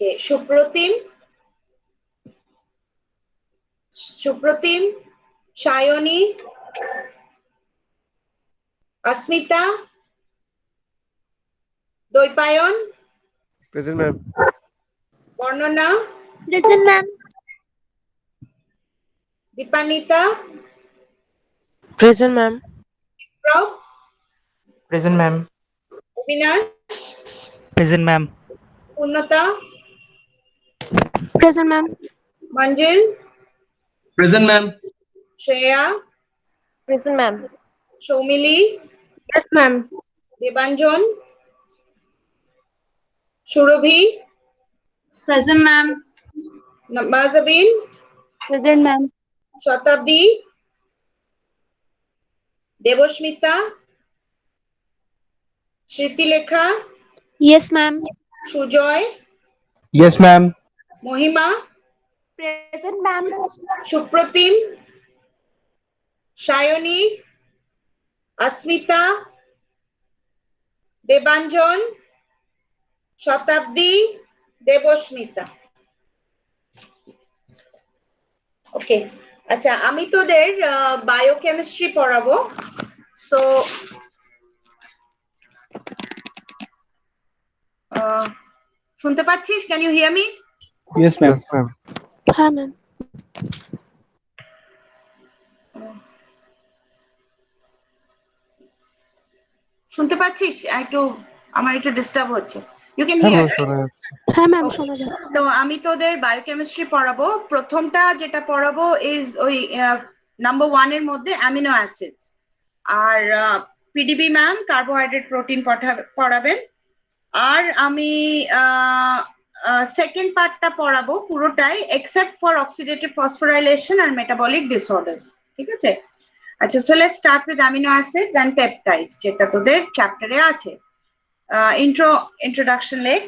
Okay, Supratim, Shayoni, Asmita, Doipayon, Present, ma'am. Varnana, Present, ma'am. Dipanita, Present, ma'am. Proud, Present, ma'am. Avinash, Present, ma'am. Purnata, Present, ma'am. Manjil, Present, ma'am. Shreya, Present, ma'am. Shomili, Yes, ma'am. Debanjan, Surabhi, Present, ma'am. Mazabin, Present, ma'am. Shatabdi, Devoshmita, Shritilekha, Yes, ma'am. Sujoy, Yes, ma'am. Mohima, Present, ma'am. Supratim, Shayoni, Asmita, Debanjan, Shatabdi, Devoshmita. ওকে আচ্ছা আমি তোদের biochemistry পড়াবো so শুনতে পাচ্ছিস can you hear me Yes, ma'am. Yes, ma'am. Hi, ma'am. শুনতে পাচ্ছিস একটু আমার একটু ডিস্টার্ব হচ্ছে ইউ ক্যান হ্যাঁ, হিয়ার ma'am, শোনা যাচ্ছে। Hi, ma'am. Okay. শোনা যাচ্ছে। তো আমি তোদের বায়োকেমিস্ট্রি পড়াবো প্রথমটা যেটা পড়াবো ইজ ওই নাম্বার 1 এর মধ্যে অ্যামিনো অ্যাসিডস আর পিডিবি ম্যাম কার্বোহাইড্রেট প্রোটিন পড়াবেন আর আমি সেকেন্ড পার্টটা পড়াবো পুরোটাই এক্সেপ্ট ফর অক্সিডেটিভ ফসফোরাইলেশন আর মেটাবলিক ডিসঅর্ডার্স ঠিক আছে আচ্ছা so let's start with amino acids and peptides যেটা তোদের চ্যাপ্টারে আছে introduction leg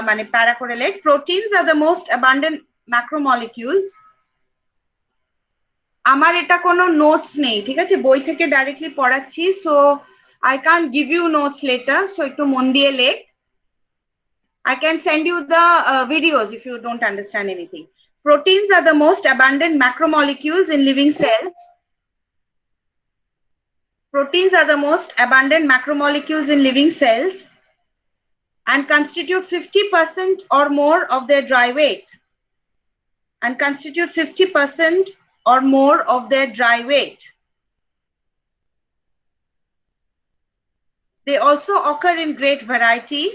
মানে প্যারা করে leg proteins are the most abundant macromolecules আমার এটা কোনো নোটস নেই ঠিক আছে বই থেকে ডাইরেক্টলি পড়াচ্ছি so I can't give you notes later so একটু মন দিয়ে লেখ I can send you the videos if you don't understand anything proteins are the most abundant macromolecules in living cells proteins are the most abundant macromolecules in living cells and constitute 50% or more of their dry weight and constitute 50% or more of their dry weight. They also occur in great variety.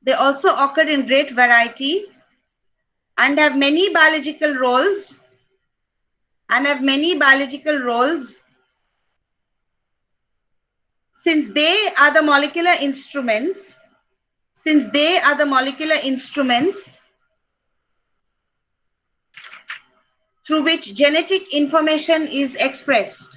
They also occur in great variety and have many biological roles since they are the molecular instruments through which genetic information is expressed.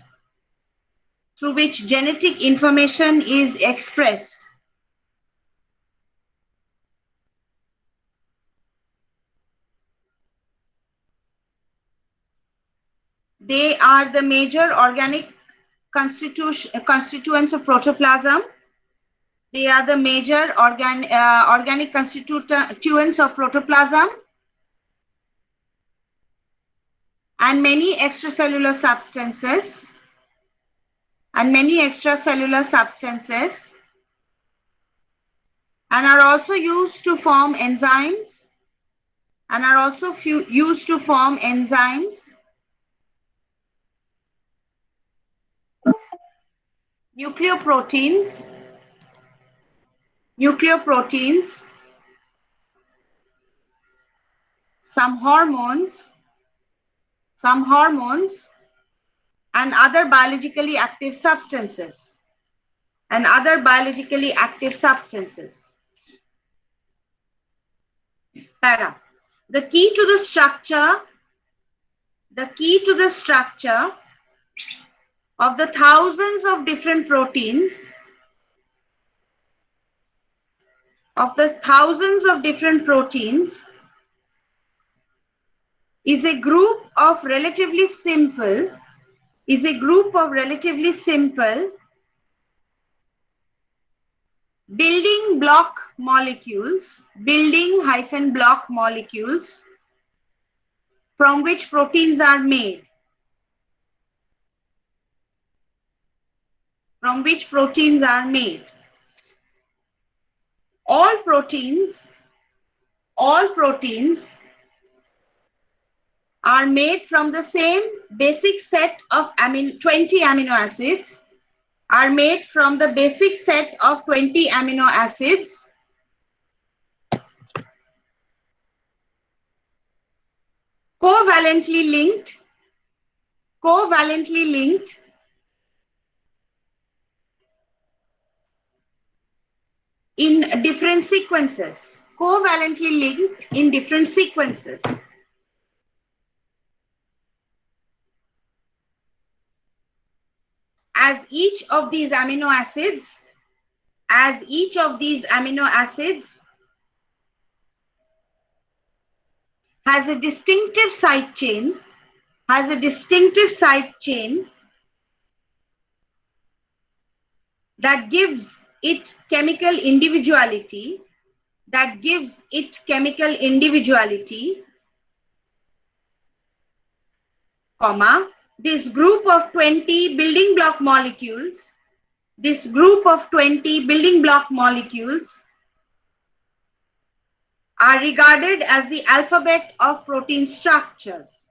They are the major organic constituents of protoplasm. They are the major organic constituents of protoplasm and many extracellular substances and are also used to form enzymes nucleoproteins, some hormones and other biologically active substances. Para. The key to the structure of the thousands of different proteins is a group of relatively simple building block molecules, building-block molecules from which proteins are made. From which proteins are made. All proteins are made from the same basic set of 20 amino acids, are made from the basic set of 20 amino acids covalently linked in different sequences, covalently linked in different sequences. As each of these amino acids has a distinctive side chain, that gives it chemical individuality, comma, this group of 20 building block molecules, are regarded as the alphabet of protein structures,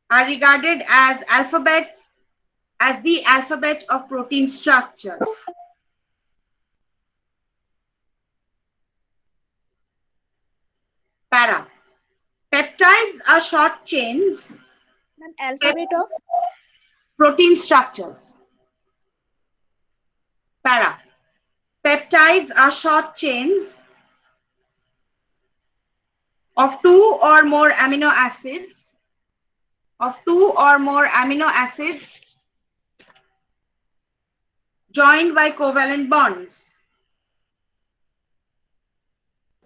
the alphabet of protein structures. Para. Peptides are short chains. Alphabet of protein structures. Para. Peptides are short chains of two or more amino acids, joined by covalent bonds.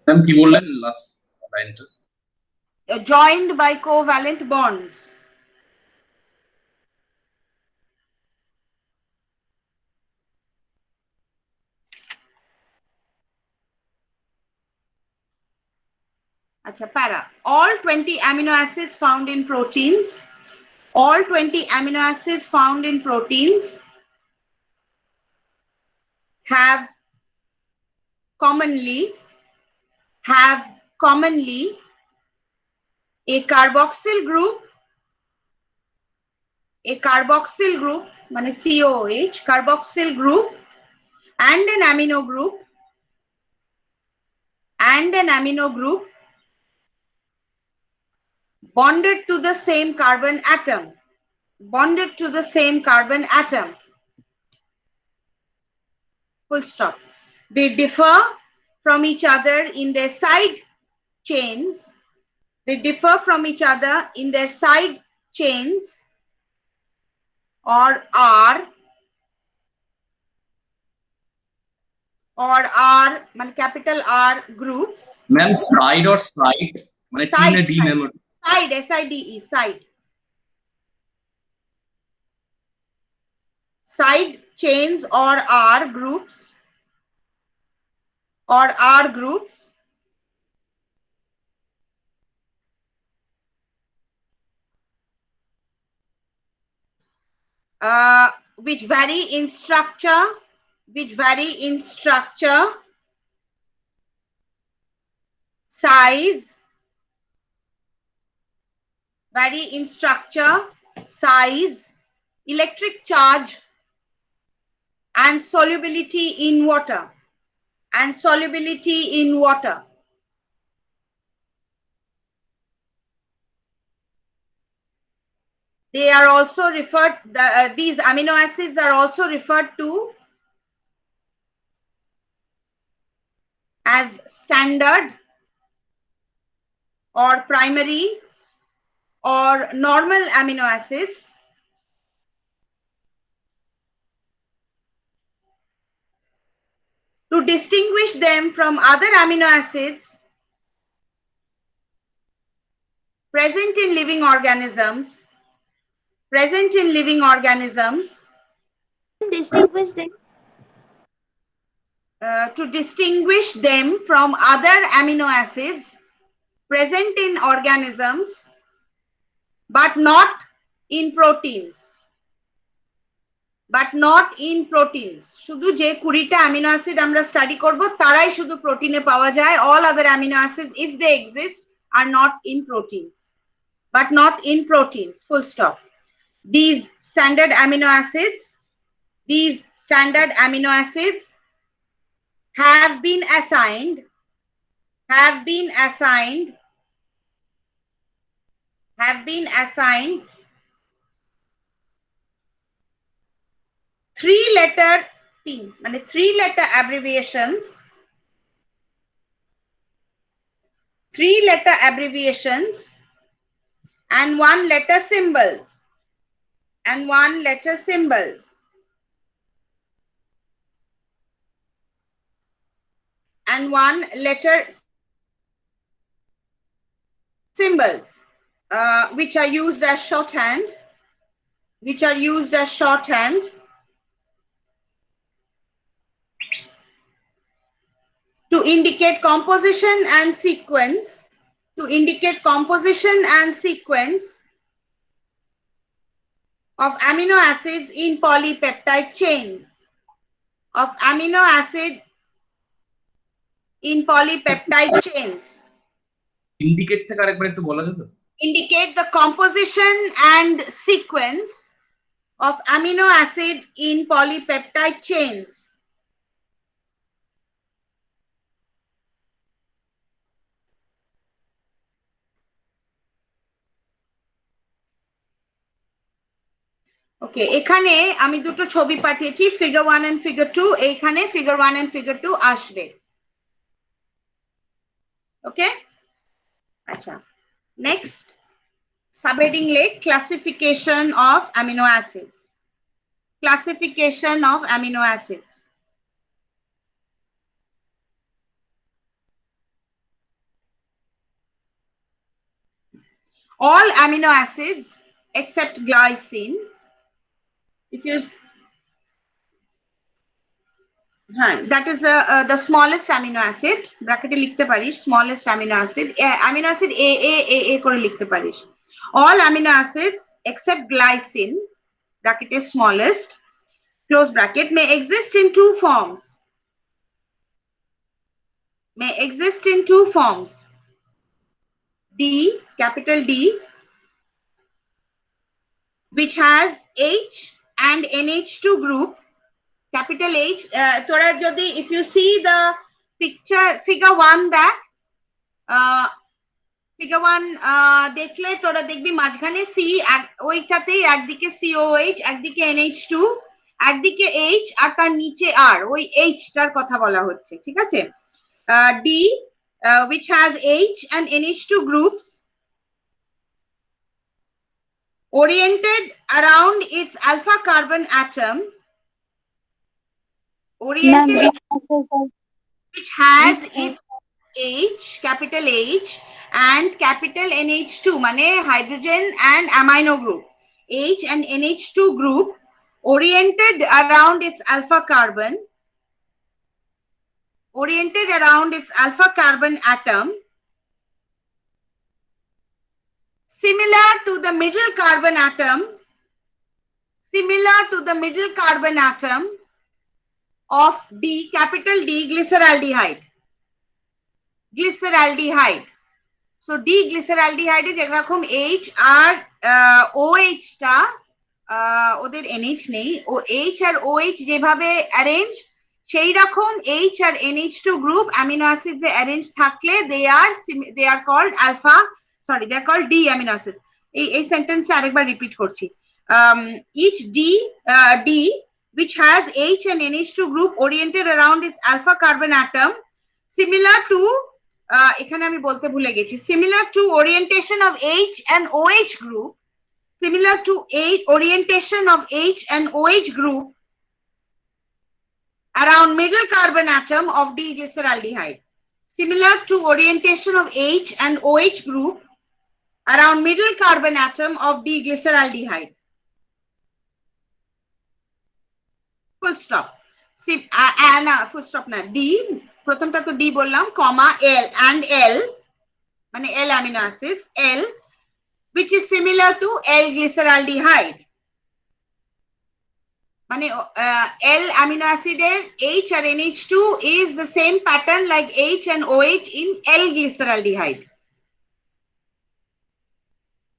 Ma'am, की बोल रहे हैं last line? Joined by covalent bonds. Acha, para. All 20 amino acids found in proteins, have commonly a carboxyl group, mane COOH, carboxyl group, and an amino group, bonded to the same carbon atom. Full stop. They differ from each other in their side chains. Or are capital R groups. Ma'am, side or side? Side, SIDE, side. Side chains or R groups. Which vary in structure, size, electric charge, and solubility in water. They are also referred, these amino acids are also referred to as standard or primary or normal amino acids. To distinguish them from other amino acids present in living organisms, distinguish them. to distinguish them from other amino acids present in organisms but not in proteins. But not in proteins. শুধু যে 20টা amino acid আমরা study করব তারাই শুধু প্রোটিনে পাওয়া যায়. All other amino acids, if they exist, are not in proteins. But not in proteins. Full stop. These standard amino acids have been assigned 3-letter abbreviations and 1-letter symbols and 1-letter symbols. And 1-letter symbols, which are used as shorthand, to indicate composition and sequence, of amino acids in polypeptide chains, indicate থেকে আরেকবার একটু বলা যেত? Indicate the composition and sequence of amino acid in polypeptide chains. Okay, এখানে আমি দুটো ছবি পাঠিয়েছি, figure 1 and figure 2. এইখানে figure 1 and figure 2 আসবে. Okay, আচ্ছা. Next, subheading like classification of amino acids. All amino acids except glycine, if you that is the smallest amino acid, bracket e likhte parish, smallest amino acid A kore likhte parish. All amino acids except glycine, bracket is smallest, close bracket, may exist in two forms. D, capital D, which has H and NH2 group, capital H. Tora jodi, if you see the picture, figure 1 that, figure 1 দেখলে তোরা দেখবি মাঝখানে C, ওইটাতেই একদিকে COH, একদিকে NH2, একদিকে H আর তার নিচে R, ওই H টার কথা বলা হচ্ছে, ঠিক আছে? D, which has H and NH2 groups oriented around its alpha carbon atom, which has its H, capital H, and capital NH2, mane hydrogen and amino group. H and NH2 group oriented around its alpha carbon atom, similar to the middle carbon atom of D, capital D, glyceraldehyde. So D glyceraldehyde is এরকম H আর OH টা ওদের NH নেই, ও H আর OH যেভাবে arrange সেই রকম H আর NH2 group amino acid যে arrange থাকলে they are called D amino acids. এই সেন্টেন্সে আরেকবার রিপিট করছি. Each D which has H and NH2 group oriented around its alpha carbon atom, similar to এখানে আমি বলতে ভুলে গেছি, similar to orientation of H and OH group, around middle carbon atom of D-glyceraldehyde. Similar to orientation of H and OH group around middle carbon atom of D-glyceraldehyde. Full stop. না full stop না, D, প্রথমটা তো D বললাম, কমা এল and L মানে L amino acids, L which is similar to L glyceraldehyde মানে L amino acid এর H R NH2 is the same pattern like H and OH in L glyceraldehyde,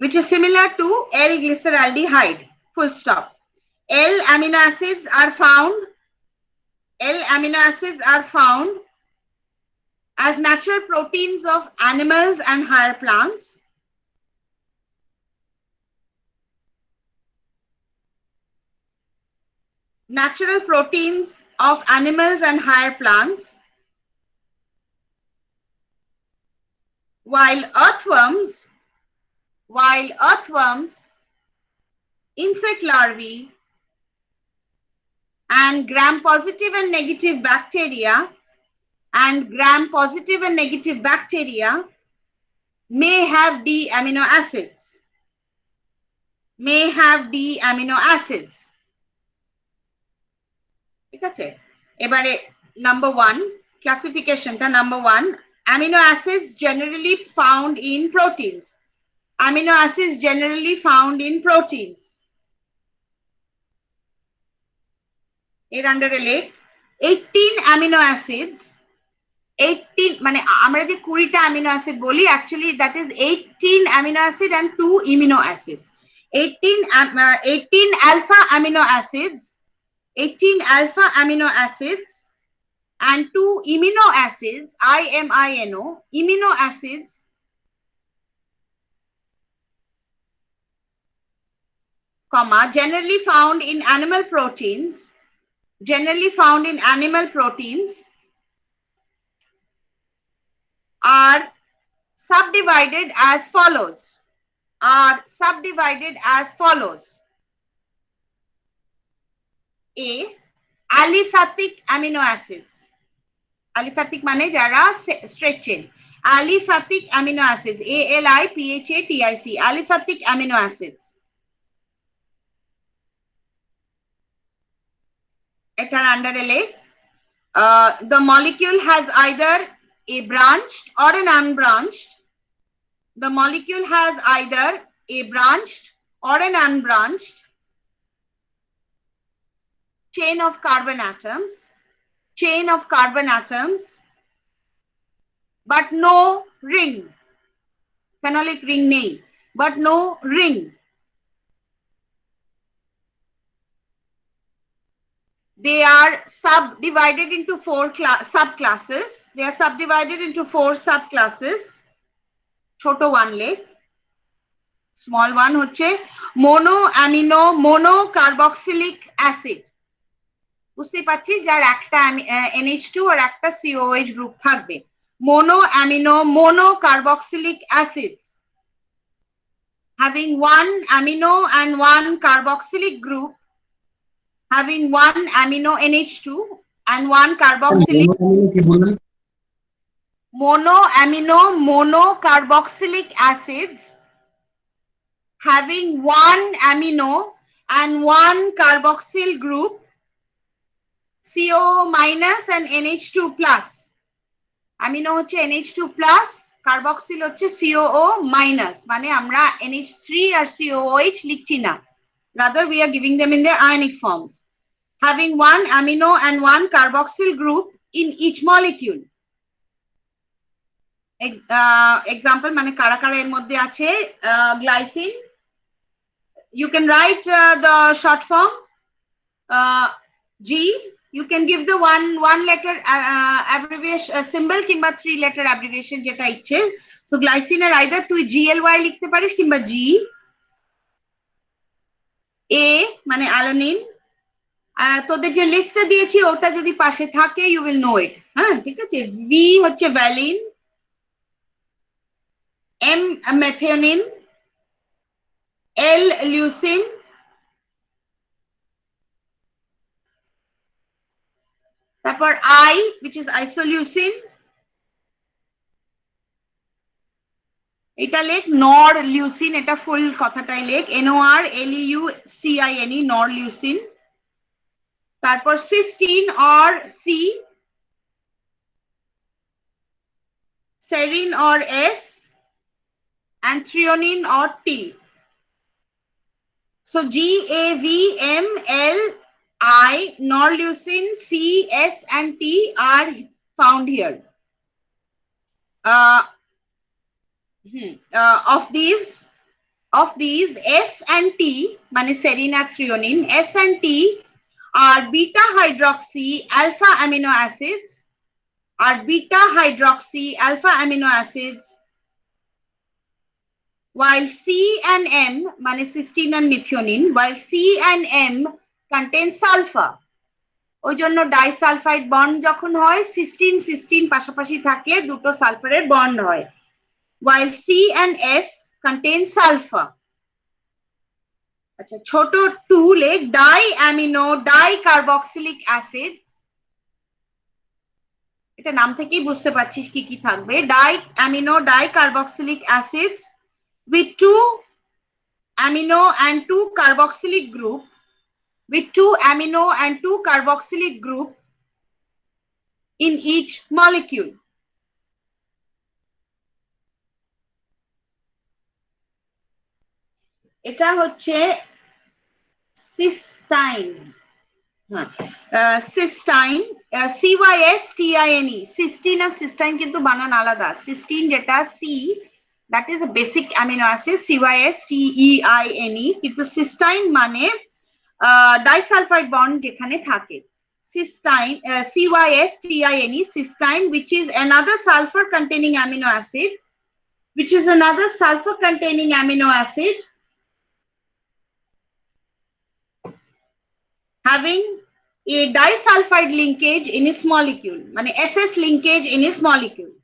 which is similar to L glyceraldehyde, full stop. L amino acids are found as natural proteins of animals and higher plants. Natural proteins of animals and higher plants, while earthworms, insect larvae, and gram-positive and negative bacteria may have D amino acids. ঠিক আছে, এবারে number 1 ক্লাসিফিকেশনটা, number 1 amino acids generally found in proteins. এর আন্ডারে লেখ 18 amino acids, 18 মানে আমরা যে 20টা amino acid বলি, actually that is 18 amino acid and 2 amino acids. 18 alpha amino acids, 18 alpha amino acids and 2 amino acids, IMINO, amino acids, comma, generally found in animal proteins, are subdivided as follows. A, aliphatic amino acids. Aliphatic মানে যারা straight chain. Aliphatic amino acids, ALIPHATIC, aliphatic amino acids. এটার আন্ডারে লেখ the molecule has either a branched or an unbranched. The molecule has either a branched or an unbranched chain of carbon atoms, but no ring. Phenolic ring নেই, but no ring. They are subdivided into 4 subclasses. ছোট 1 লেখ, small 1 হচ্ছে monocarboxylic acid. বুঝতে পারছিস, যার একটা NH2 আর একটা COH group থাকবে। monocarboxylic acids having 1 amino and 1 carboxylic group, having 1 amino NH2 and 1 carboxylic monocarboxylic acids having 1 amino and 1 carboxyl group, CO minus and NH2 plus. Amino হচ্ছে NH2 plus, carboxyl হচ্ছে COO minus, মানে আমরা NH3 আর COOH লিখছি না, rather we are giving them in their ionic forms. Having 1 amino and 1 carboxyl group in each molecule. Example মানে কারা কারা এর মধ্যে আছে, glycine. You can write the short form G. You can give the one letter abbreviation symbol কিংবা 3 letter abbreviation যেটা ইচ্ছে. So glycine এর either তুই GLY লিখতে পারিস কিংবা G. A মানে alanine. তোদের যে লিস্টটা দিয়েছি ওটা যদি পাশে থাকে you will know it. হ্যাঁ, ঠিক আছে। V হচ্ছে valine, M methionine, L leucine, তারপর I which is isoleucine, এটা লেখ norleucine, এটা ফুল কথাটাই লেখ, NORLEUCINE, norleucine. তারপর cysteine or C, serine or S, and threonine or T. So GAVMLI, norleucine, C, S, and T are found here. Of these, S and T, mane serine and threonine, S and T are beta hydroxy alpha amino acids, while C and M, mane cysteine and methionine, while C and M contain sulfur. ওই জন্য disulphide bond যখন হয় Sistine পাশাপাশি থাকলে দুটো সালফারের bond হয়, while C and S contain sulfur. আচ্ছা, ছোট টুলে ডাইঅ্যামিনো ডাইকার্বক্সিলিক অ্যাসিডস, এটা নাম থেকেই বুঝতে পারছিস কি কি থাকবে। ডাইঅ্যামিনো ডাইকার্বক্সিলিক acids with 2 amino and 2 carboxylic group, in each molecule. এটা হচ্ছে সিস্টাইন, সিস্টাইন, CYSTINE, সিস্টিন আর সিস্টাইন কিন্তু বানান আলাদা। সিস্টিন যেটা C, that is a basic amino acid, CYSTEINE, কিন্তু সিস্টাইন মানে ডাইসালফাইড বন্ড যেখানে থাকে। Cystine, CYSTINE, cystine, which is another sulfur containing amino acid, having a disulfide linkage in its molecule, মানে SS linkage in its molecule.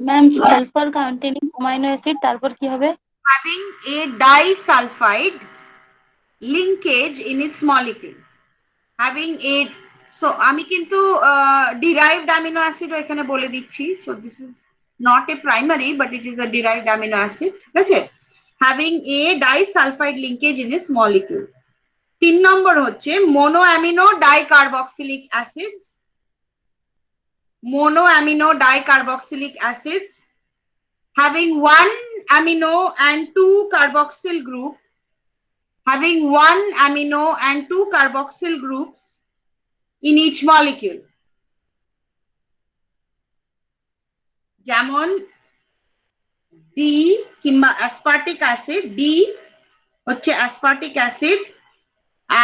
Ma'am sulphur containing amino acid, তারপর কি হবে? Having a disulfide linkage in its molecule, having a, so আমি কিন্তু derived amino acid এখানে বলে দিচ্ছি, so this is not a primary but it is a derived amino acid, ঠিক আছে? Having a disulfide linkage in its molecule. 3 নম্বর হচ্ছে monoamino dicarboxylic acids, having 1 amino and 2 carboxyl groups in each molecule. যেমন D কিংবা aspartic acid, D হচ্ছে aspartic acid,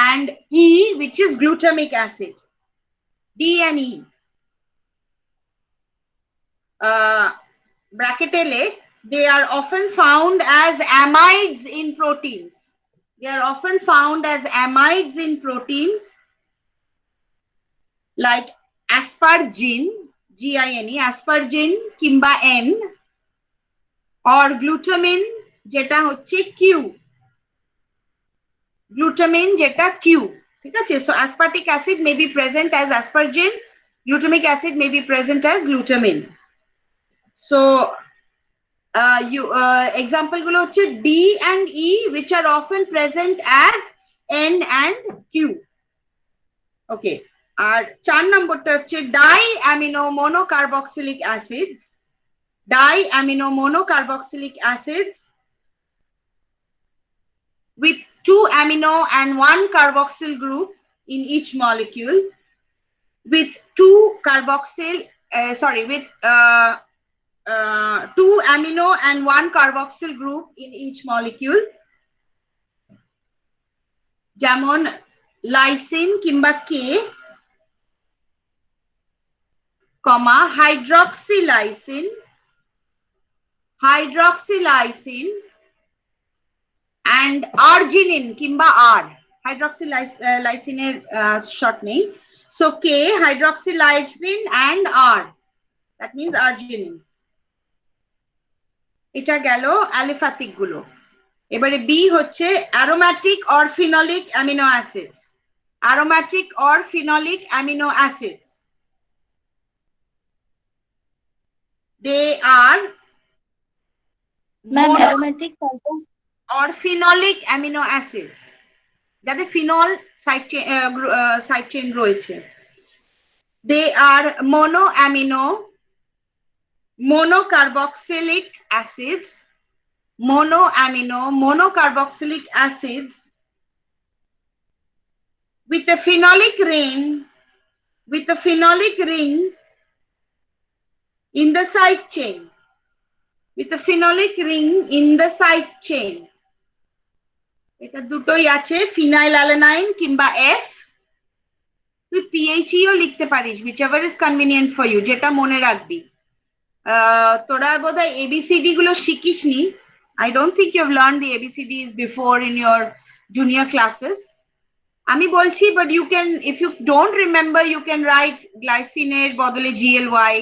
and E which is glutamic acid, D and E. Bracket L, they are often found as amides in proteins. Like aspargine, GINE, aspargine কিংবা N, or glutamine যেটা হচ্ছে Q, ঠিক আছে? So aspartic acid may be present as aspargine, glutamic acid may be present as glutamine. So example গুলো হচ্ছে D and E which are often present as N and Q. Okay, আর 4 নম্বরটা হচ্ছে diamino monocarboxylic acids with 2 amino and 1 carboxyl group in each molecule, with 2 amino and 1 carboxyl group in each molecule, যেমন lysine কিংবা K, hydroxylysine and arginine কিংবা R, hydroxylysine এর short নেই, so K, hydroxylysine and R, that means arginine. এটা গেল aliphatic গুলো। এবারে B হচ্ছে aromatic or phenolic amino acids. They are ma'am aromatic or phenolic amino acids. যাদের ফিনল সাইড চেইন রয়েছে, they are monoamino monocarboxylic acids, monoamino monocarboxylic acids with a phenolic ring in the side chain, with a phenolic ring in the side chain. এটা দুটোই আছে, phenyl alanine কিংবা F. তুই PHE ও লিখতে পারিস, whichever is convenient for you, যেটা মনে রাখবি। তোরা বোধহয় এবিসিডি গুলো শিখিসনি। I don't think you have learned the ABCDs before in your junior classes. আমি বলছি, but you can, if you don't remember, you can write glycinate বদলে GLY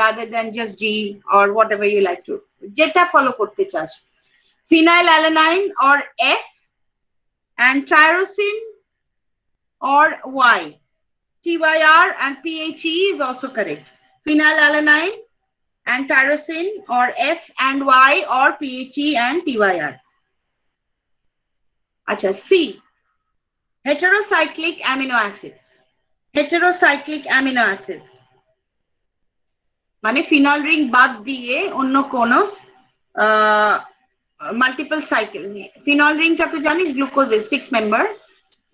rather than just G or whatever you like to, যেটা follow করতে চাস। Phenyl alanine or F and tyrosine or Y. TYR and PHE is also correct. Phenyl alanine and tyrosine or F and Y or PHE and TYR. Acha, C. Heterocyclic amino acids. Heterocyclic amino acids. মানে phenol ring বাদ দিয়ে অন্য কোন multiple cycle, phenol রিংটা তো জানিস গ্লুকোজের 6 member,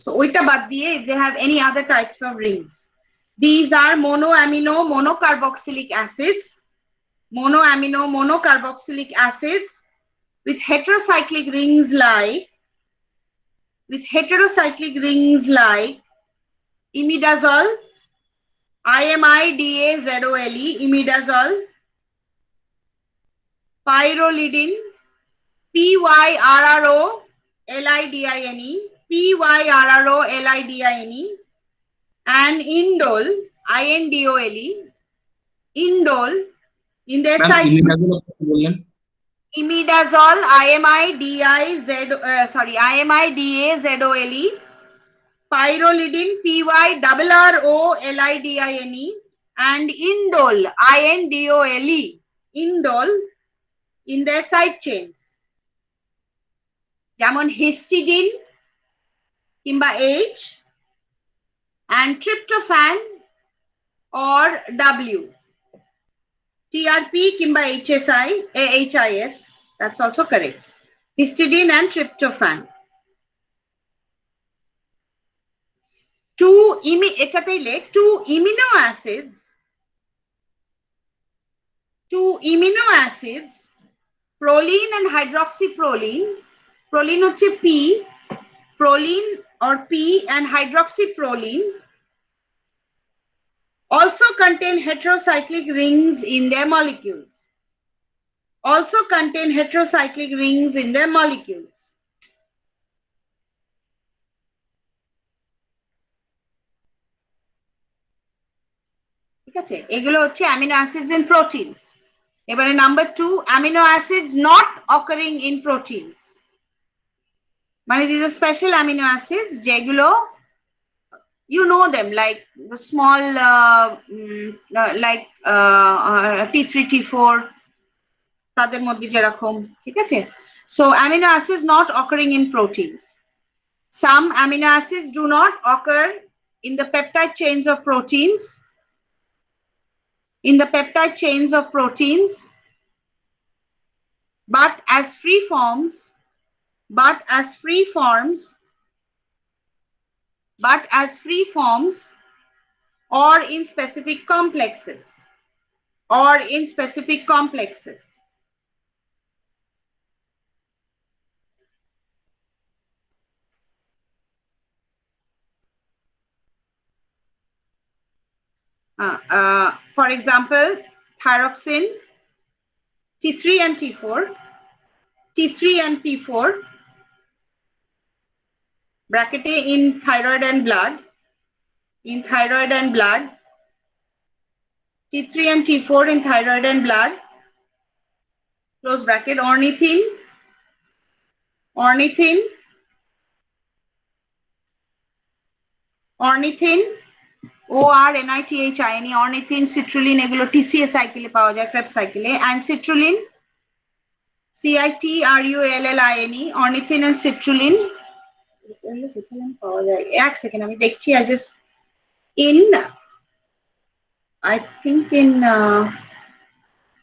so ওইটা বাদ দিয়ে if they have any other types of rings, these are monoamino monocarboxylic acids, monoamino monocarboxylic acids with heterocyclic rings like imidazole, IMIDAZOLE, imidazole, pyrrolidine, PYRROLIDINE, PYRROLIDINE, and indole, INDOLE, indole in their side. Imidazole, IMIDAZOLE, pyrrolidine, PYRROLIDINE, and indole, INDOLE, indole in their side chains. যেমন histidine কিংবা H and tryptophan or W, TRP কিংবা HIS, that's also correct. Histidine and tryptophan. Two amino acids, proline and hydroxyproline, proline হচ্ছে P, proline or P and hydroxyproline also contain heterocyclic rings in their molecules. ঠিক আছে, এগুলো হচ্ছে amino acids in proteins. এবারে number 2, amino acids not occurring in proteins. মানে these are special amino acids যেগুলো you know them, like the small like T3 T4 তাদের মধ্যে যেরকম, ঠিক আছে। So amino acids not occurring in proteins. Some amino acids do not occur in the peptide chains of proteins. But as free forms or in specific complexes. For example, thyroxine, T3 and T4, bracket in thyroid and blood, T3 and T4 in thyroid and blood, close bracket, ornithine, ORNITHINE, ornithine, citrulline, এগুলো TCA সাইকেলে পাওয়া যায়, Krebs সাইকেলে, and citrulline, CITRULLINE, ornithine and citrulline, এগুলো কোথায় পাওয়া যায়? এক সেকেন্ড আমি দেখছি। I just I think in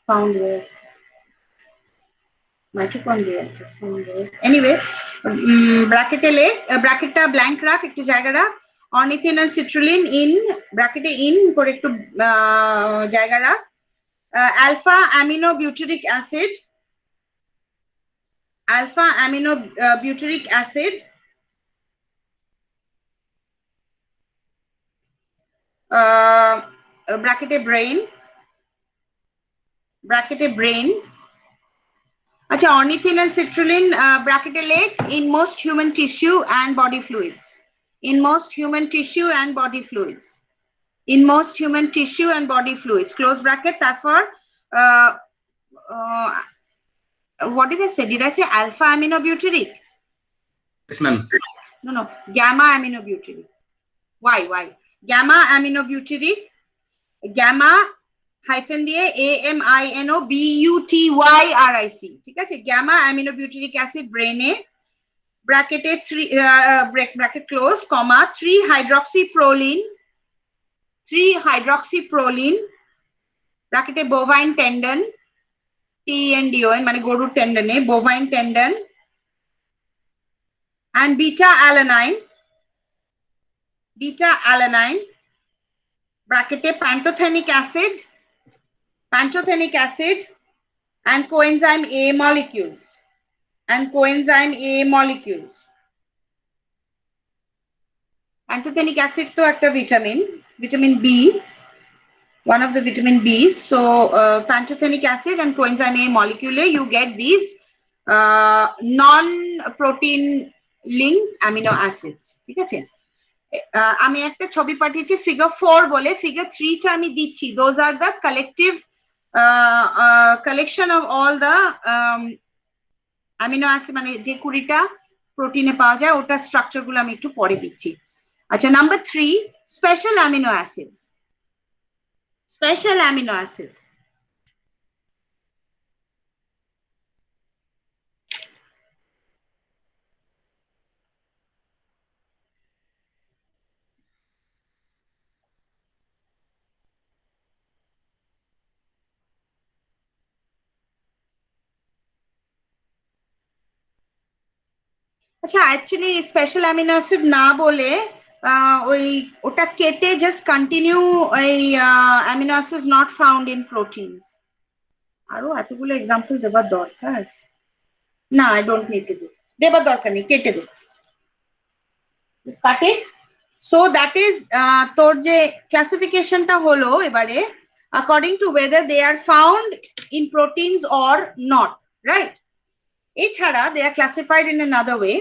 found where mitochondria anyway bracket এ লেখ ব্র্যাকেটটা ব্ল্যাঙ্ক রাখ, একটু জায়গা রাখ। অর্নিথিন and citrulline in ব্র্যাকেটে in করে একটু জায়গা রাখ। alpha amino butyric acid, alpha amino butyric acid, ব্র্যাকেটে brain আচ্ছা ornithine and citrulline ব্র্যাকেটে লেখ in most human tissue and body fluids, in most human tissue and body fluids, in most human tissue and body fluids, close bracket. তারপর what did I say? Did I say alpha aminobutyric? Yes, ma'am. No, gamma aminobutyric. Why gamma aminobutyric, gamma hyphen দিয়ে AMINOBUTYRIC, ঠিক আছে? gamma aminobutyric acid ব্রেনে ব্র্যাকেটে 3 bracket close comma 3-hydroxyproline ব্র্যাকেটে bovine tendon TENDON মানে গরুর টেন্ডনে bovine tendon and beta alanine ব্র্যাকেটে pantothenic acid and coenzyme A molecules, pantothenic acid তো একটা vitamin B, one of the vitamin B's. So pantothenic acid and coenzyme A molecule, you get these non-protein linked amino acids, ঠিক আছে? আমি একটা ছবি পাঠিয়েছি figure 4 বলে, ফিগার 3 টা আমি দিচ্ছি। Those are the collective collection of all the amino acid, মানে যে 20টা প্রোটিনে পাওয়া যায় ওটা স্ট্রাকচার গুলো আমি একটু পরে দিচ্ছি। আচ্ছা, নাম্বার 3, স্পেশাল অ্যামিনো অ্যাসিডস। আচ্ছা, অ্যাকচুয়ালি স্পেশাল অ্যামিনো অ্যাসিড না বলে ওটা কেটে জাস্ট কন্টিনিউ ওই amino acids not found in proteins. আরো এতগুলো এক্সাম্পল দেবার দরকার না, আই ডোন্ট নিড টু দেবার দরকার নেই, কেটে দে, কাটে। সো দ্যাট ইজ তোর যে ক্লাসিফিকেশনটা হলো এবারে according to whether they are found in proteins or not, right? এছাড়া they are classified in another way,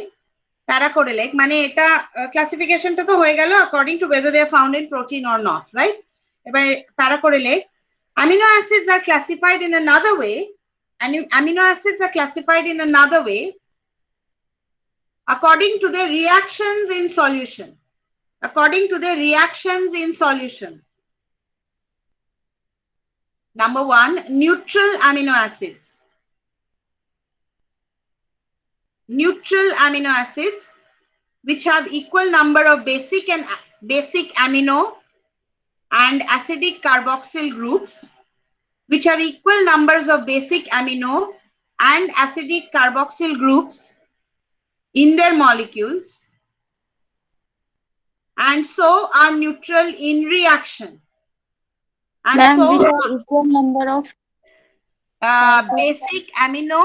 প্যারা করে লেখ, মানে এটা ক্লাসিফিকেশনটা তো হয়ে গেল according to whether they are found in protein or not, right? এবার প্যারা করে লেখ, amino acids are classified in another way, and amino acids are classified in another way according to their reactions in solution, Number 1, neutral amino acids. Neutral amino acids which have equal number of basic amino and acidic carboxyl groups, which have equal numbers of basic amino and acidic carboxyl groups in their molecules, and so are neutral in reaction. And so equal number of basic amino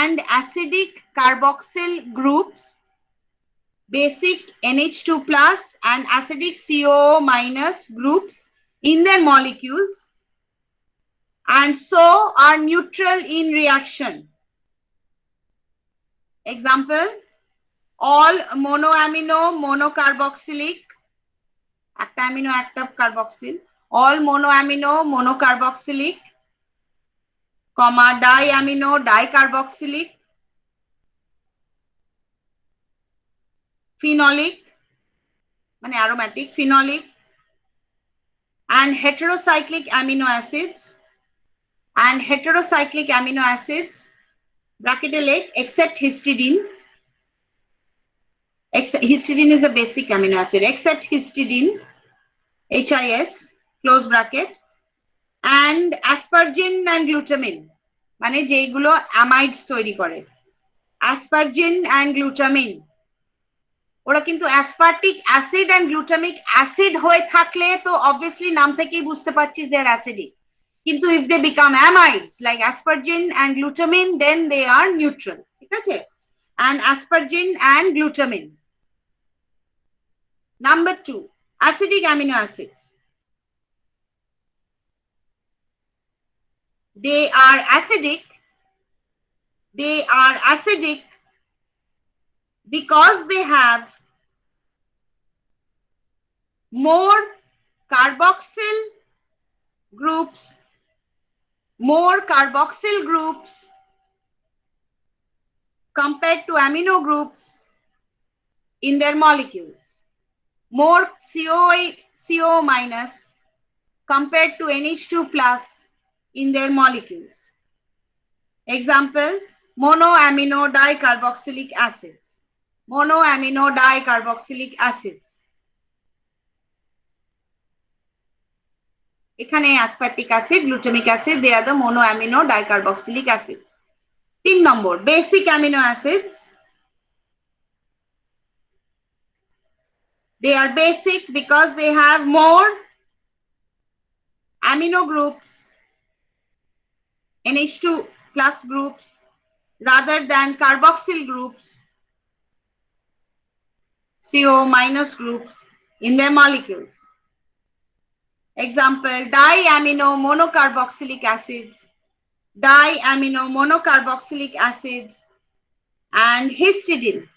and acidic carboxyl groups, basic NH2 plus and acidic CO minus groups in their molecules, and so are neutral in reaction. Example, all monoamino monocarboxylic, একটা amino একটা carboxyl, all monoamino monocarboxylic, comma diamino dicarboxylic, phenolic মানে aromatic, phenolic, and heterocyclic amino acids, bracket লেখ, except histidine, Histidine is a basic amino acid, except histidine, HIS, close bracket, and aspargine and glutamine, মানে যেগুলো অ্যামাইডস তৈরি করে, aspargine and glutamine, ওরা কিন্তু aspartic acid and glutamic acid হয়ে থাকলে তো অবভিয়াসলি নাম থেকেই বুঝতে পারছি যে অ্যাসিডিক, কিন্তু if they become amides like aspargine and glutamine, then they are neutral, ঠিক আছে? And aspargine and glutamine. Number 2, acidic amino acids. They are acidic because they have more carboxyl groups compared to amino groups in their molecules, more CO minus compared to NH2 plus in their molecules. Example, monoamino dicarboxylic acids. এখানে aspartic acid, glutamic acid, they are the monoamino dicarboxylic acids. 3 number, basic amino acids. They are basic because they have more amino groups, NH2 plus groups, rather than carboxyl groups, CO minus groups in their molecules. Example, diamino monocarboxylic acids, and histidine.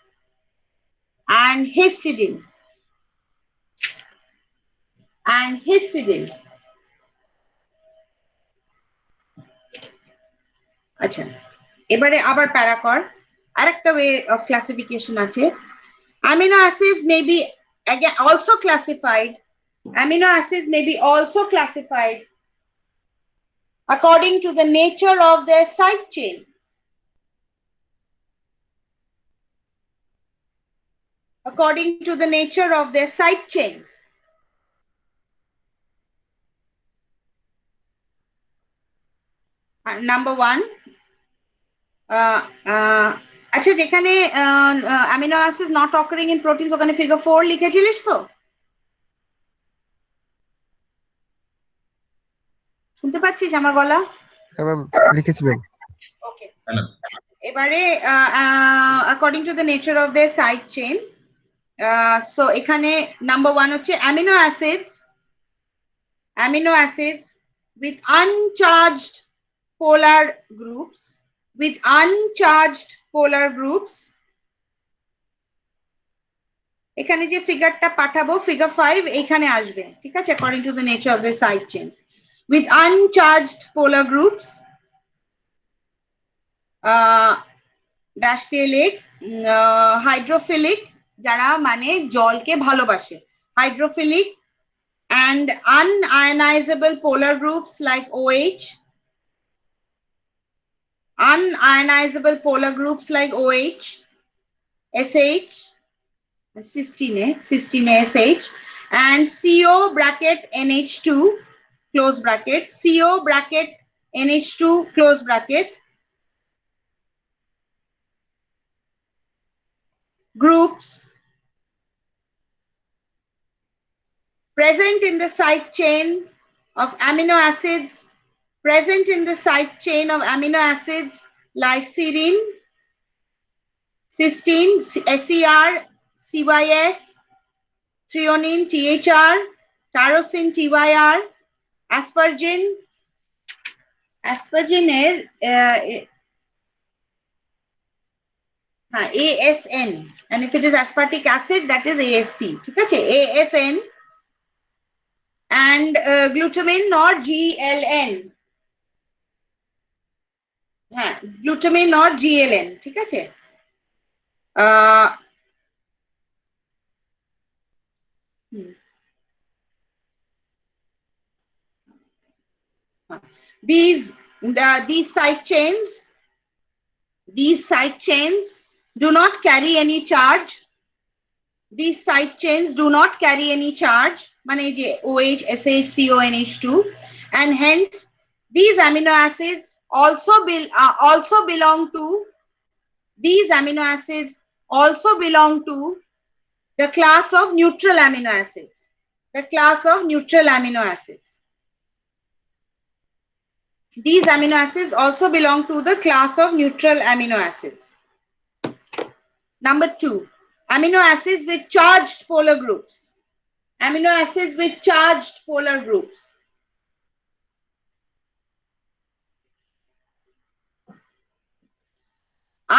আচ্ছা, এবারে আবার প্যারা কর, আরেকটা way of classification আছে। Amino acids may be again also classified. Amino acids may be also classified according to the nature of their side chains. Number 1, আচ্ছা, যেখানে amino acids not occurring in proteins, ওখানে figure 4 লিখেছিলিস তো? শুনতে পাচ্ছিস আমার গলা? হ্যাঁ ম্যাম, লিখেছি ম্যাম। ওকে, এবারে according to the nature of their side chain, so এখানে number 1 হচ্ছে amino acids with uncharged polar groups, এখানে যে ফিগারটা পাঠাবো, ফিগার 5 এখানে আসবে, ঠিক আছে? according to the nature of the side chains, with uncharged polar groups, dash দিয়ে লেখ, hydrophilic, যারা মানে জলকে ভালোবাসে, hydrophilic, and unionizable polar groups like OH, SH, cysteine SH, and CO bracket NH2 close bracket, CO bracket NH2 close bracket, groups present in the side chain of amino acids, like serine, cysteine, SER, CYS, threonine, THR, tyrosine, TYR, aspargine এর ASN, and if it is aspartic acid, that is ASP, ঠিক আছে? ASN, and glutamine or GLN, হ্যাঁ, glutamine or GLN, ঠিক আছে? These side chains do not carry any charge, these side chains do not carry any charge, মানে যে OH, SH, CO, NH2, and hence these amino acids also belong to the class of neutral amino acids. These amino acids also belong to the class of neutral amino acids. Number 2, amino acids with charged polar groups.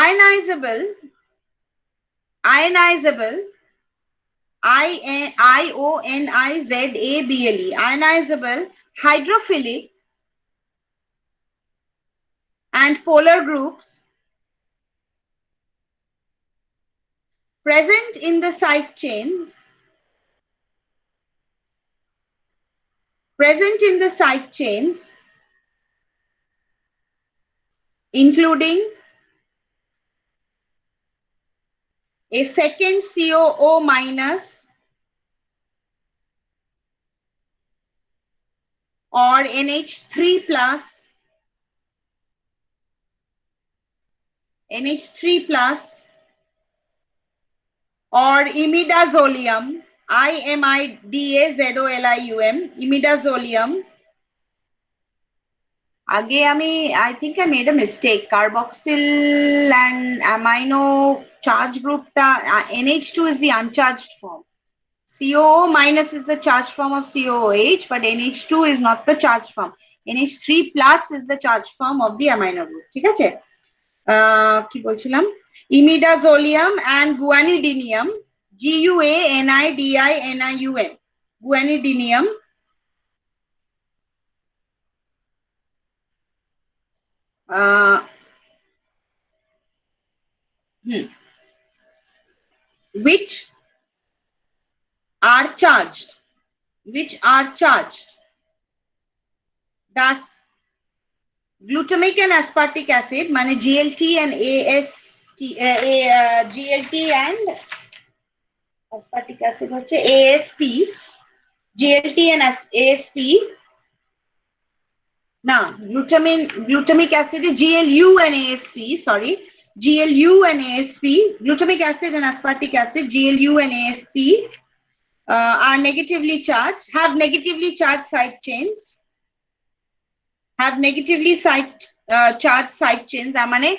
Ionizable, IONIZABLE, ionizable, hydrophilic and polar groups present in the side chains including a second COO minus or NH3 plus or imidazolium, IMIDAZOLIUM, imidazolium. I think I made a mistake. Carboxyl and amino charge group NH2 is the uncharged form. COO minus is the charged form of COOH, but NH2 is not the charged form. NH3 plus is the charged form of the amino group. ঠিক আছে? কি বলছিলাম? Imidazolium and guanidinium, GUANIDINIUM, guanidinium. Which are charged. Thus, glutamic and aspartic acid, মানে GLT and GLT and aspartic acid হচ্ছে ASP, GLT and ASP, না glutamic acid is GLU and ASP, sorry, GLU and ASP, glutamic acid and aspartic acid, GLU and ASP are negatively charged, have negatively charged side chains, charged side chains. মানে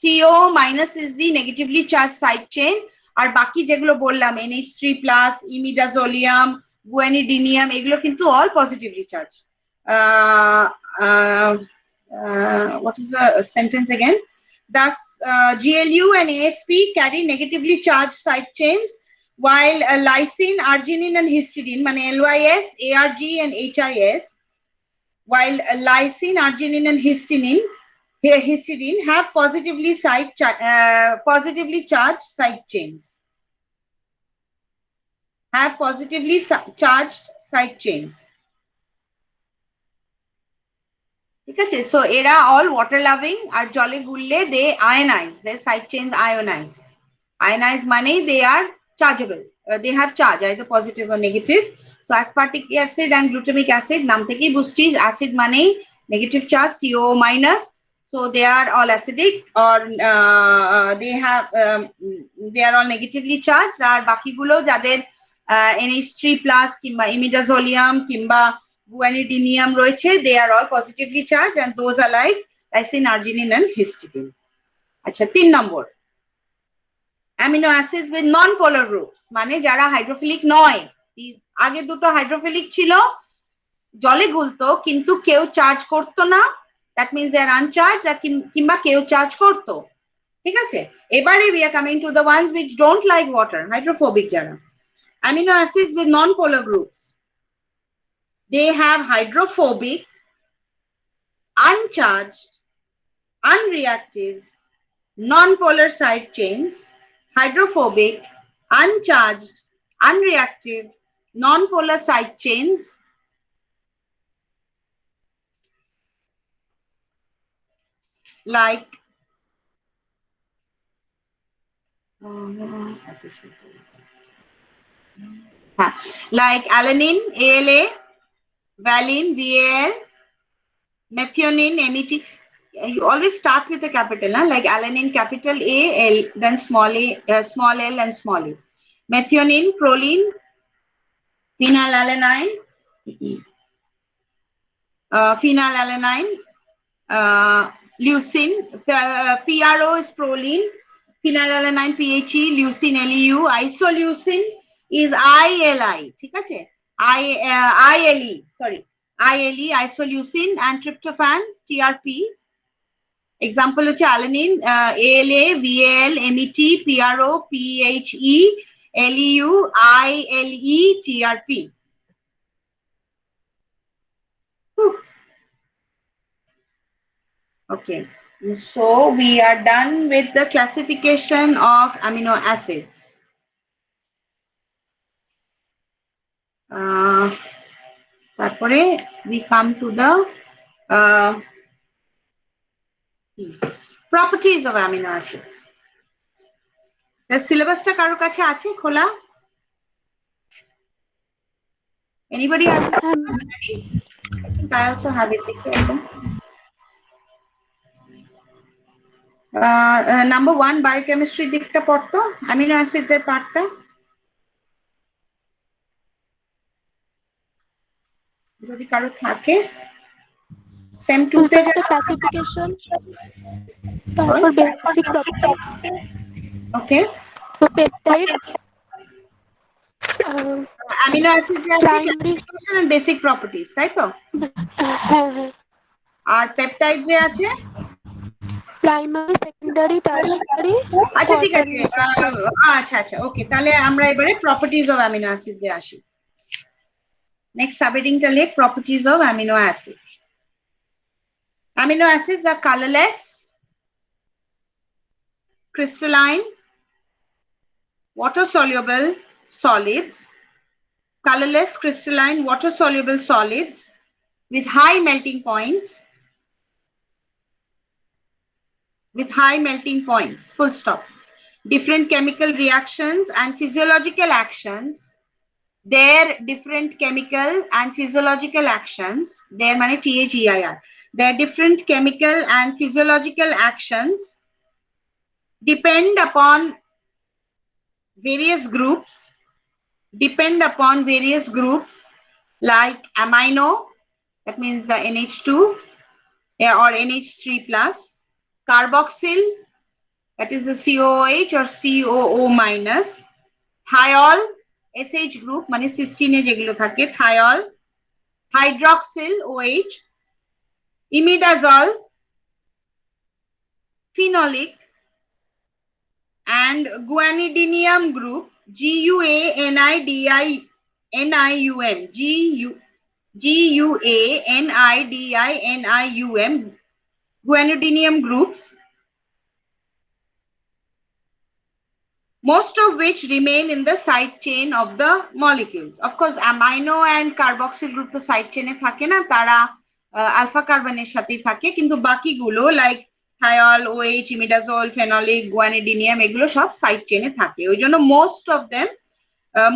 CO minus is the negatively charged side chain, আর বাকি যেগুলো বললাম NH3 plus, imidazolium, guanidinium, এগুলো কিন্তু all positively charged. What is the sentence again? Thus, GLU and ASP carry negatively charged side chains, while lysine, arginine, and histidine, মানে LYS, ARG, and HIS, while lysine, arginine, and histidine have positively charged side chains. ঠিক আছে? So এরা all water loving, আর জলে গুললে they ionize, their side chains ionize. Ionize মানে they are chargeable, they have charge, either positive or negative. So aspartic acid and glutamic acid, নাম থেকেই বুঝছিস acid মানে negative charge, CO minus, so they are all acidic or they are all negatively charged. আর বাকিগুলো যাদের NH3 plus কিংবা imidazolium কিংবা guanidinium রয়েছে, they are all positively charged, and those are like lysine, arginine, and histidine. আচ্ছা, 3 নম্বর, amino acids with non-polar groups, মানে যারা hydrophilic নয়। আগে দুটো হাইড্রোফিলিক ছিল, জলে গুলতো কিন্তু কেউ চার্জ করতো না, that means they are uncharged, কিংবা কেউ চার্জ করতো। ঠিক আছে, এবারে we are coming to the ones which don't like water, hydrophobic যারা। amino acids with non-polar groups, they have hydrophobic, uncharged, unreactive, non-polar side chains. Hydrophobic, uncharged, unreactive, non-polar side chains like Like alanine, ALA, valine, VAL, methionine, MET. You always start with a capital, like alanine, capital A, L, then small l and small a. Methionine, proline, phenylalanine, leucine, PRO is proline, phenylalanine, PHE, leucine, LEU, isoleucine is ILI, ঠিক আছে? ILE, sorry, ILE, isoleucine, and tryptophan, TRP. Example হচ্ছে alanine, ALA, VAL, MET, PRO, PHE, LEU, ILE, TRP. Whew. Okay, so we are done with the classification of amino acids. তারপরে we come to the properties of amino acids. The syllabus টা কারো কাছে আছে খোলা? Anybody has it ready? I think I also have it. Number 1 biochemistry দিকটা পড়তো, amino acids এর পার্টটা। যদি কারো থাকে সেম টুতে ক্লাসিফিকেশন, তারপর বেসিক প্রপার্টিজ। ওকে, তো পেপটাইড, amino acids এর আছে classification and basic properties, তাই তো? হ্যাঁ, আর পেপটাইডস এ আছে প্রাইমারি, সেকেন্ডারি, টার্সিয়ারি। আচ্ছা ঠিক আছে, আচ্ছা ওকে, তাহলে আমরা এবারে প্রপার্টিজ অফ অ্যামিনো অ্যাসিডস এ আসি। নেক্সট সাবহেডিংটা লেখ, properties of amino acids. Amino acids are colorless, crystalline, water-soluble solids, colorless, crystalline, water-soluble solids with high melting points, full stop. Different chemical reactions and physiological actions, their different chemical and physiological actions, their mane THEIR, their different chemical and physiological actions depend upon various groups like amino, that means the NH2 or NH3 plus, carboxyl, that is the COOH or COO minus, thiol, SH group মানে সিস্টিনে যেগুলো থাকে, thiol, hydroxyl OH, imidazole, phenolic, and guanidinium group, GUANIDINIUM, guanidinium groups, most of which remain in the side chain of the molecules. Of course, amino and carboxyl group to side chain e thake na, tara alpha carbon er sathe thake, kintu baki gulo like thiol, OH, imidazole, phenolic, guanidinium egulo sob side chain e thake, oi jonno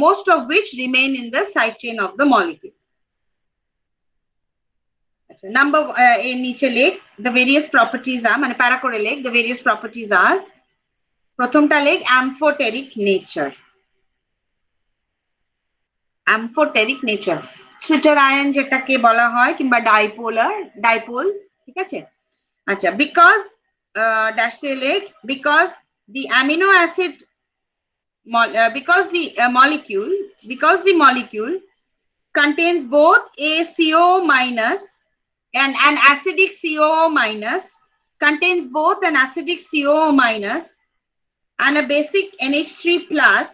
most of which remain in the side chain of the molecule. Number এর নিচে লেখ the various properties are, মানে প্যারা করে লেখ the various properties are. প্রথমটা লেখ amphoteric nature. Amphoteric nature, zwitterion যেটাকে বলা হয় কিংবা ডাইপোল, ঠিক আছে? আচ্ছা, because dash দিয়ে লেখ, because the amino acid because the molecule contains both a CO minus and an acidic CO minus, contains both an acidic CO minus and a basic NH3 plus,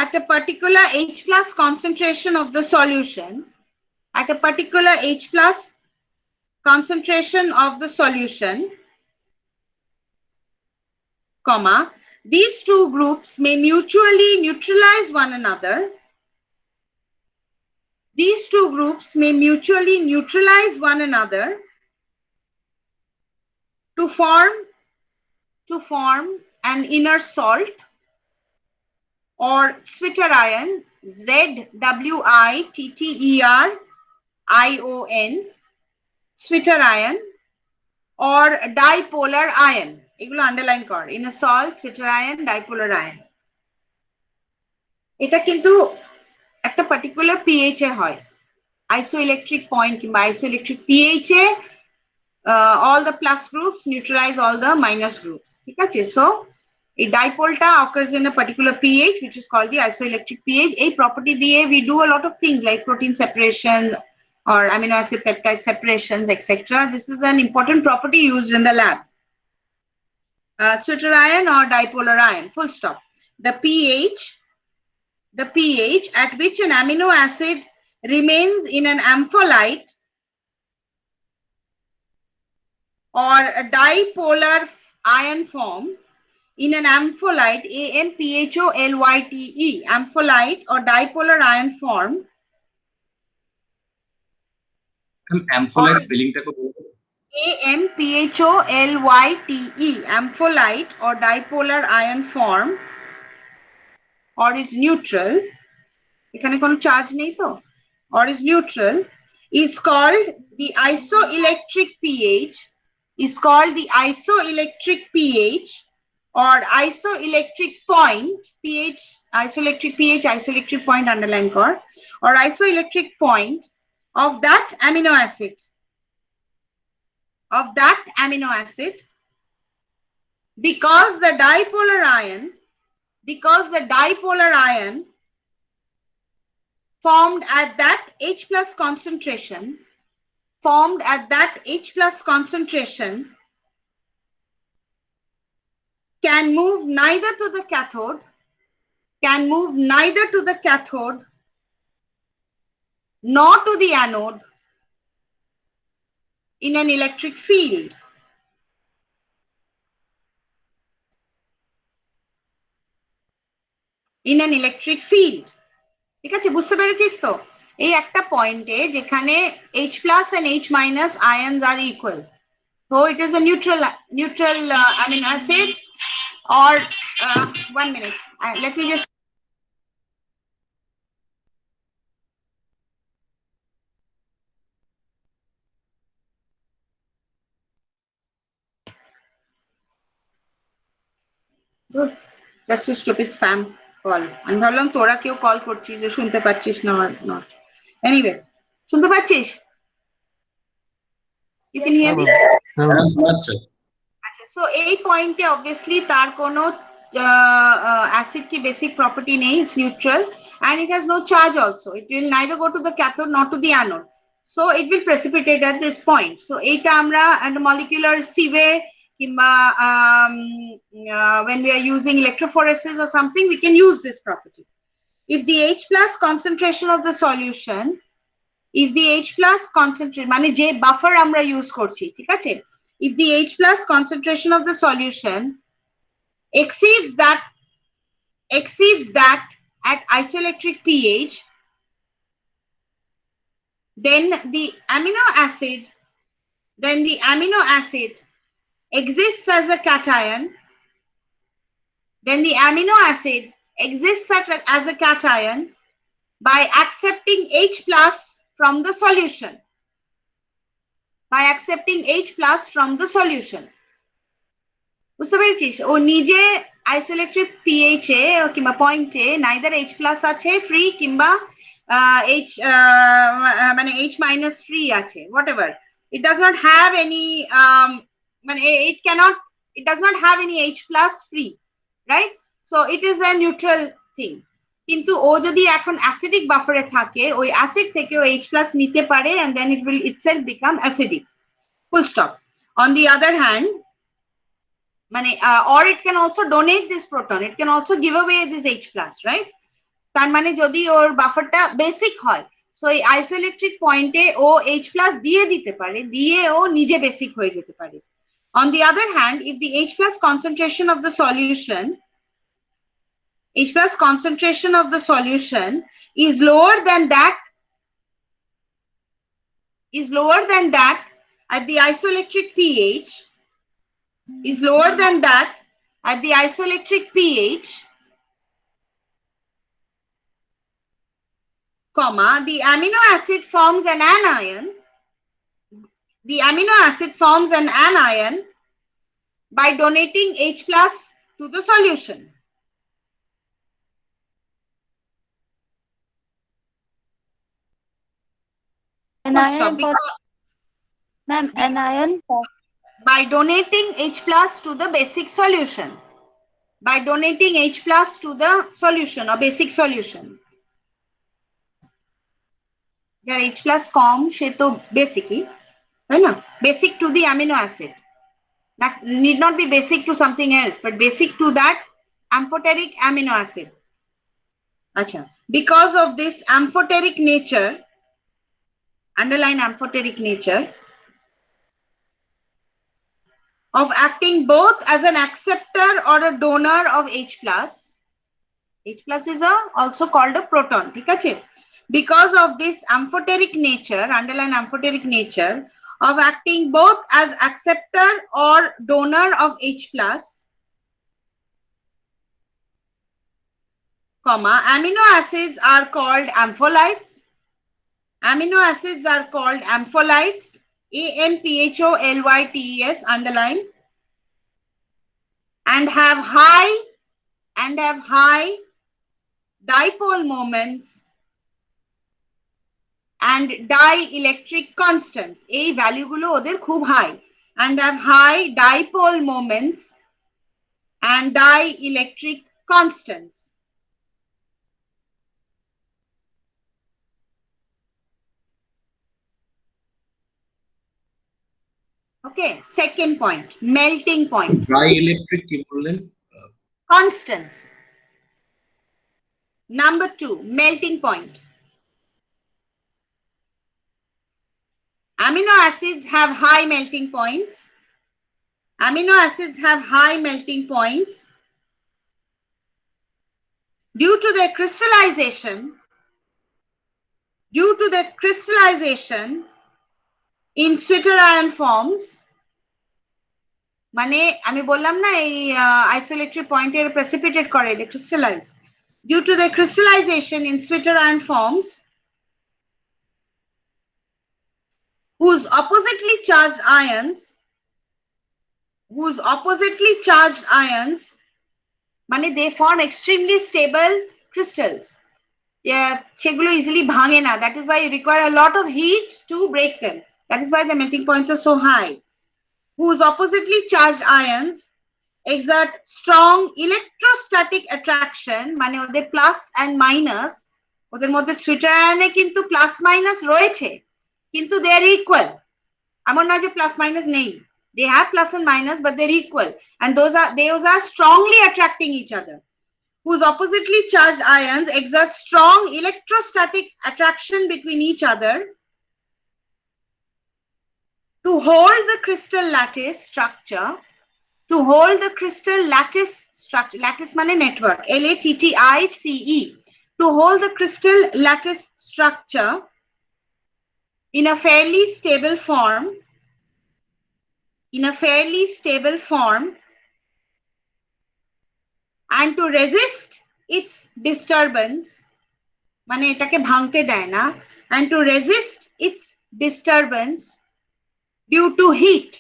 at a particular H plus concentration of the solution, comma, these two groups may mutually neutralize one another. To form an inner salt, or zwitterion, ZWITTERION, zwitterion, or dipolar ion. এগুলো underline কর, inner salt, zwitterion, dipolar ion. এটা কিন্তু একটা particular pH এ হয়, isoelectric point কিংবা isoelectric pH A all the plus groups neutralize all the minus groups. ঠিক আছে? So a dipole occurs in a particular pH, which is called the isoelectric pH. A property দিয়ে we do a lot of things like protein separation or amino acid peptide separations, etc. This is an important property used in the lab. Zwitterion or dipolar ion, full stop. The pH at which an amino acid remains in an ampholyte or a dipolar ion form in an ampholyte, AMPHOLYTE, ampholyte or dipolar ion form. Ampholyte spelling ta ko AMPHOLYTE, ampholyte or dipolar ion form, or is neutral, এখানে কোনো charge নেই তো, or is neutral, is called the isoelectric pH, or isoelectric point, pH, isoelectric pH, isoelectric point underline kor, or isoelectric point of that amino acid, because the dipolar ion formed at that H plus concentration can move neither to the cathode nor to the anode in an electric field. ঠিক আছে? বুঝতে পেরেছিস তো? এই একটা পয়েন্টে যেখানে H plus and H minus ions are equal, so it is a neutral amino acid, or 1 minute, let me just just a stupid spam call. আমি ভাবলাম তোরা কেউ কল করছিস যে শুনতে পাচ্ছিস না নট, এনিওয়ে শুনতে পাচ্ছিস? You can hear me? আচ্ছা, সো এই পয়েন্টে অবভিয়াসলি তার কোনো অ্যাসিড কি বেসিক প্রপার্টি নেই, it's neutral and it has no charge also. It will neither go to the cathode nor to the anode, so it will precipitate at this point. So এইটা আমরা molecular sieve কিংবা when we are using electrophoresis or something, we can use this property. If the H plus concentration of the solution, মানে যে buffer আমরা use করছি, ঠিক আছে, if the H plus concentration of the solution exceeds that at isoelectric pH, then the amino acid exists as a cation. By accepting H plus from the solution. বুঝতে পেরেছিস? ও নিজে isoelectric pH এ কিংবা পয়েন্টে neither H plus আছে free কিংবা H মানে H minus free আছে, whatever. It does not have any মানে it does not have any H plus free, right? So it is a neutral thing. কিন্তু ও যদি এখন অ্যাসিডিক বাফারে থাকে, ওই অ্যাসিড থেকে ও H plus নিতে পারে and then it will itself become acidic. Full stop. On the other hand, মানে or it can also donate this proton, it can also give away this H plus, right? তার মানে যদি ওর বাফারটা basic হয়, so এই isoelectric পয়েন্টে ও H plus দিয়ে দিতে পারে, দিয়ে ও নিজে বেসিক হয়ে যেতে পারে। On the other hand, if the H plus concentration of the solution is lower than that at the isoelectric pH, at the isoelectric pH, comma, the amino acid forms an anion. The amino acid forms an anion by donating H plus to the solution. Anion for, ma'am, anion for. By donating H plus to the basic solution. By donating H plus to the solution or basic solution. যার H plus কম সে তো বেসিকই, তাই না? Basic to the amino acid. That need not be basic to something else, but basic to that amphoteric amino acid. Acha. Because of this amphoteric nature, underline amphoteric nature, of acting both as an acceptor or a donor of H plus. H plus is also called a proton. ঠিক আছে? Because of this amphoteric nature, underline amphoteric nature, of acting both as acceptor or donor of H plus, comma, amino acids are called ampholites. Amino acids are called ampholites. AMPHOLYTES, underline, and have high dipole moments and dielectric constants. এই ভ্যালুগুলো ওদের খুব high, and have high dipole moments and dielectric constants. Okay, second point, melting point. Dielectric কি বললেন? Constants. Number 2, melting point. Amino acids have high melting points. Amino acids have high melting points due to their crystallization in zwitterion forms. মানে আমি বললাম না এই isoelectric pointer precipitate করে, they crystallize. Due to their crystallization in zwitterion forms, whose oppositely charged ions, মানে they form extremely stable crystals. সেগুলো easily ভাঙে না. That is why you require a lot of heat to break them. That is why the melting points are so high. Whose oppositely charged ions exert strong electrostatic attraction, মানে ওদের plus and minus, ওদের মধ্যে zwitterion কিন্তু plus minus রয়েছে, কিন্তু they are equal. এমন না যে প্লাস মাইনাস নেই. They have plus and minus, but they're equal, and those are strongly attracting each other. Whose oppositely charged ions exert strong electrostatic attraction between each other to hold the crystal lattice structure. Lattice মানে network, LATTICE, to hold the crystal lattice structure in a fairly stable form, and to resist its disturbance, মানে এটাকে ভাঙতে দেয় না, and to resist its disturbance due to heat.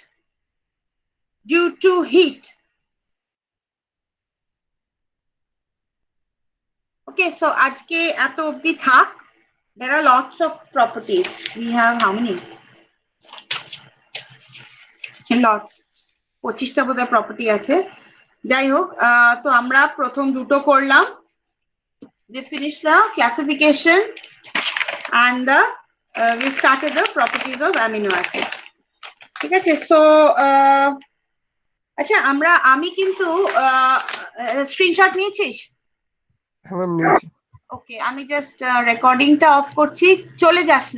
Okay, so আজকে এত অবধি থাক. There are lots of properties. We have how many? Lots. 25টা বোধহয় প্রপার্টি আছে. যাই হোক, তো আমরা প্রথম দুটো করলাম. We finished the classification and we started the properties of amino acids. ঠিক আছে? So আচ্ছা, আমি কিন্তু স্ক্রিনশট নিয়েছিস? হ্যাঁ ম্যাম নিয়েছি। ওকে, আমি জাস্ট রেকর্ডিংটা অফ করছি, চলে যাস না।